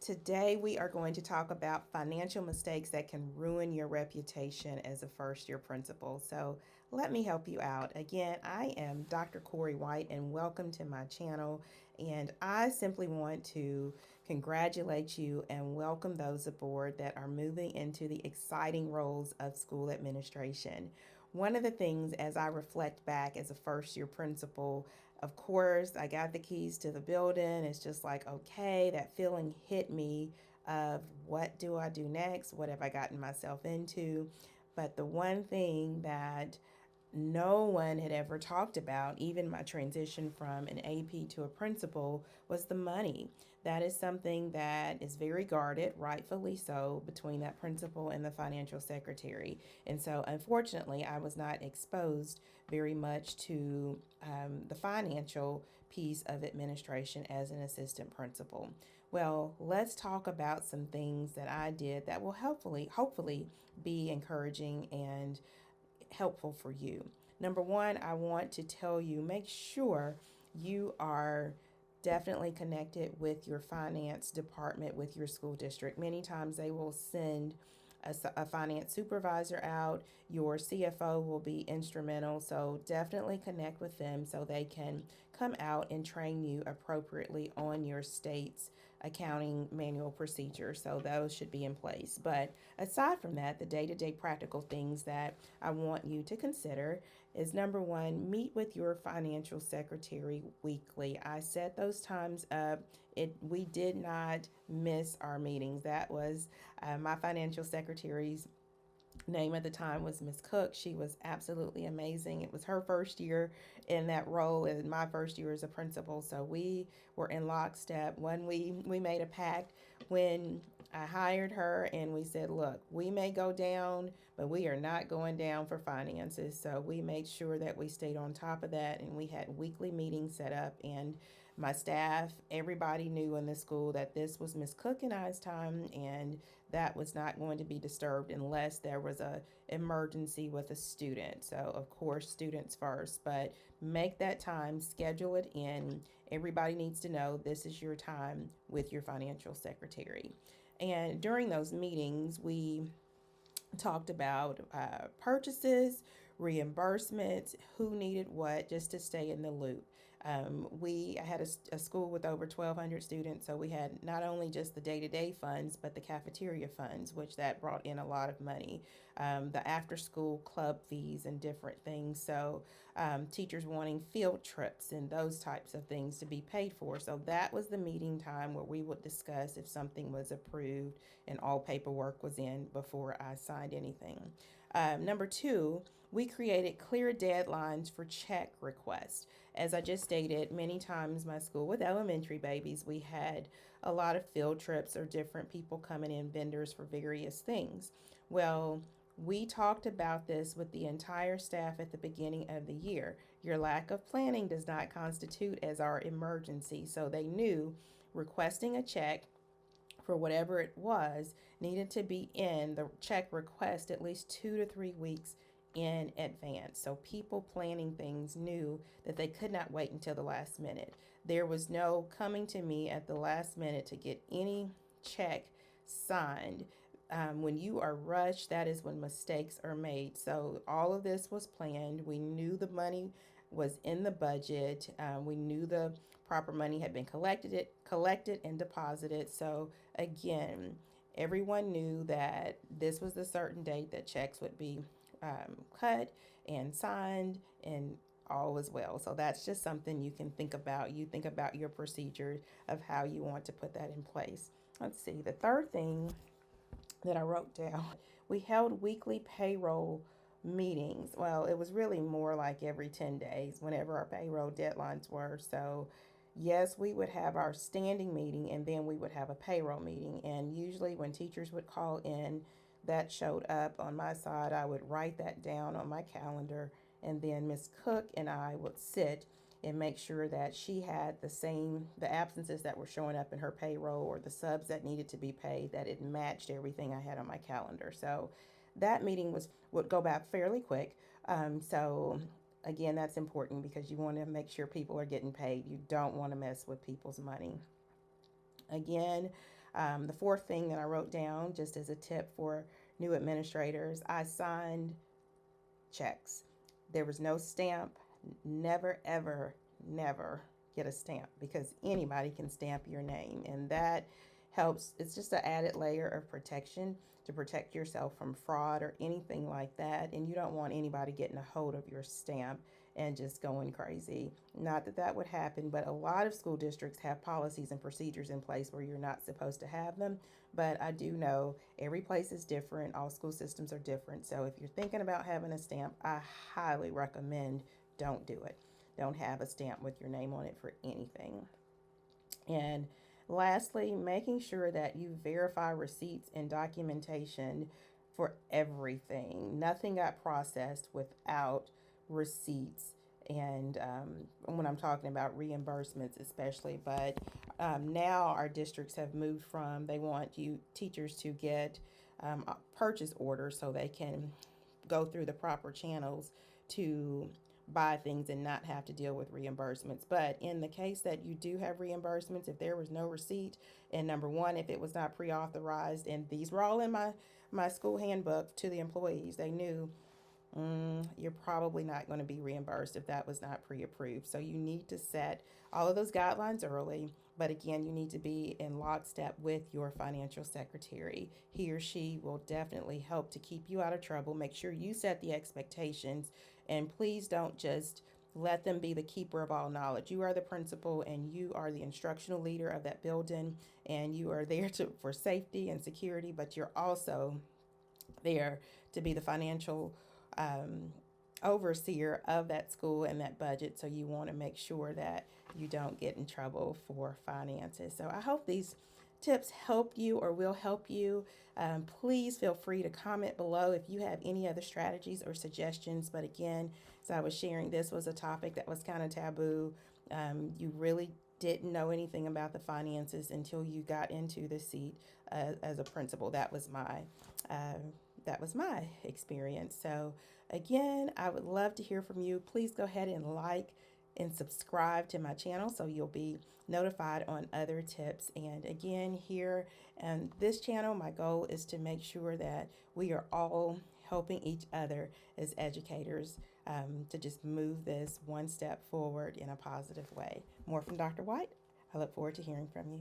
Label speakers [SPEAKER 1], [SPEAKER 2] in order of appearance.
[SPEAKER 1] Today, we are going to talk about financial mistakes that can ruin your reputation as a first year principal. So, let me help you out. Again, I am Dr. Corey White, and welcome to my channel. And I simply want to congratulate you and welcome those aboard that are moving into the exciting roles of school administration. One of the things, as I reflect back as a first year principal, of course, I got the keys to the building. It's just like, okay, that feeling hit me of what do I do next? What have I gotten myself into? But the one thing that no one had ever talked about, even my transition from an AP to a principal, was the money. That is something that is very guarded, rightfully so, between that principal and the financial secretary. And so, unfortunately, I was not exposed very much to the financial piece of administration as an assistant principal. Well, let's talk about some things that I did that will hopefully be encouraging and helpful for you. Number one, I want to tell you make sure you are definitely connected with your finance department, with your school district. Many times they will send a finance supervisor out. Your CFO will be instrumental. So definitely connect with them so they can come out and train you appropriately on your state's accounting manual procedures. So those should be in place. But aside from that, the day to day practical things that I want you to consider is number one, meet with your financial secretary weekly. I set those times up. We did not miss our meetings. That was my financial secretary's name at the time was Miss Cook. She was absolutely amazing. It was her first year in that role and my first year as a principal. So we were in lockstep. When we made a pact when I hired her and we said, look, we may go down, but we are not going down for finances. So we made sure that we stayed on top of that and we had weekly meetings set up, and my staff, everybody knew in the school that this was Miss Cook and I's time, and that was not going to be disturbed unless there was a emergency with a student. So of course students first, but make that time, schedule it in. Everybody needs to know this is your time with your financial secretary. And during those meetings, we talked about purchases, reimbursements, who needed what, just to stay in the loop. I had a school with over 1,200 students, so we had not only just the day-to-day funds, but the cafeteria funds, which that brought in a lot of money. The after-school club fees and different things. So teachers wanting field trips and those types of things to be paid for. So that was the meeting time where we would discuss if something was approved and all paperwork was in before I signed anything. Number two, we created clear deadlines for check requests. As I just stated, many times my school with elementary babies, we had a lot of field trips or different people coming in, vendors for various things. Well, we talked about this with the entire staff at the beginning of the year. Your lack of planning does not constitute as our emergency. So they knew requesting a check for whatever it was needed to be in the check request at least 2 to 3 weeks in advance. So people planning things knew that they could not wait until the last minute. There was no coming to me at the last minute to get any check signed. When you are rushed, that is when mistakes are made. So all of this was planned. We knew the money was in the budget. We knew the proper money had been collected and deposited. So again, everyone knew that this was the certain date that checks would be cut and signed, and all was well. So that's just something you can think about. You think about your procedure of how you want to put that in place. Let's see. The third thing that I wrote down, we held weekly payroll meetings. Well, it was really more like every 10 days whenever our payroll deadlines were. So yes, we would have our standing meeting and then we would have a payroll meeting. And usually when teachers would call in, that showed up on my side. I would write that down on my calendar, and then Miss Cook and I would sit and make sure that she had the absences that were showing up in her payroll or the subs that needed to be paid, that it matched everything I had on my calendar. So that meeting would go back fairly quick. So again, that's important because you want to make sure people are getting paid. You don't want to mess with people's money. Again, The fourth thing that I wrote down, just as a tip for new administrators, I signed checks. There was no stamp. Never, ever, never get a stamp, because anybody can stamp your name. And that helps. It's just an added layer of protection to protect yourself from fraud or anything like that. And you don't want anybody getting a hold of your stamp and just going crazy. Not that that would happen, but a lot of school districts have policies and procedures in place where you're not supposed to have them. But I do know every place is different, all school systems are different. So if you're thinking about having a stamp, I highly recommend don't do it. Don't have a stamp with your name on it for anything. And lastly, making sure that you verify receipts and documentation for everything. Nothing got processed without receipts. And when I'm talking about reimbursements, especially, but now our districts have moved from, they want you teachers to get a purchase orders so they can go through the proper channels to buy things and not have to deal with reimbursements. But in the case that you do have reimbursements, if there was no receipt, and number one, if it was not pre-authorized, and these were all in my school handbook to the employees, they knew you're probably not going to be reimbursed if that was not pre-approved. So you need to set all of those guidelines early. But again, you need to be in lockstep with your financial secretary. He or she will definitely help to keep you out of trouble. Make sure you set the expectations, and please don't just let them be the keeper of all knowledge. You are the principal and you are the instructional leader of that building, and you are there for safety and security, but you're also there to be the financial um, overseer of that school and that budget. So you want to make sure that you don't get in trouble for finances. So I hope these tips help you or will help you. Please feel free to comment below if you have any other strategies or suggestions. But again, as I was sharing, this was a topic that was kind of taboo. You really didn't know anything about the finances until you got into the seat as a principal. Uh, that was my experience. So again, I would love to hear from you. Please go ahead and like and subscribe to my channel so you'll be notified on other tips. And again, here on this channel, my goal is to make sure that we are all helping each other as educators to just move this one step forward in a positive way. More from Dr. White. I look forward to hearing from you.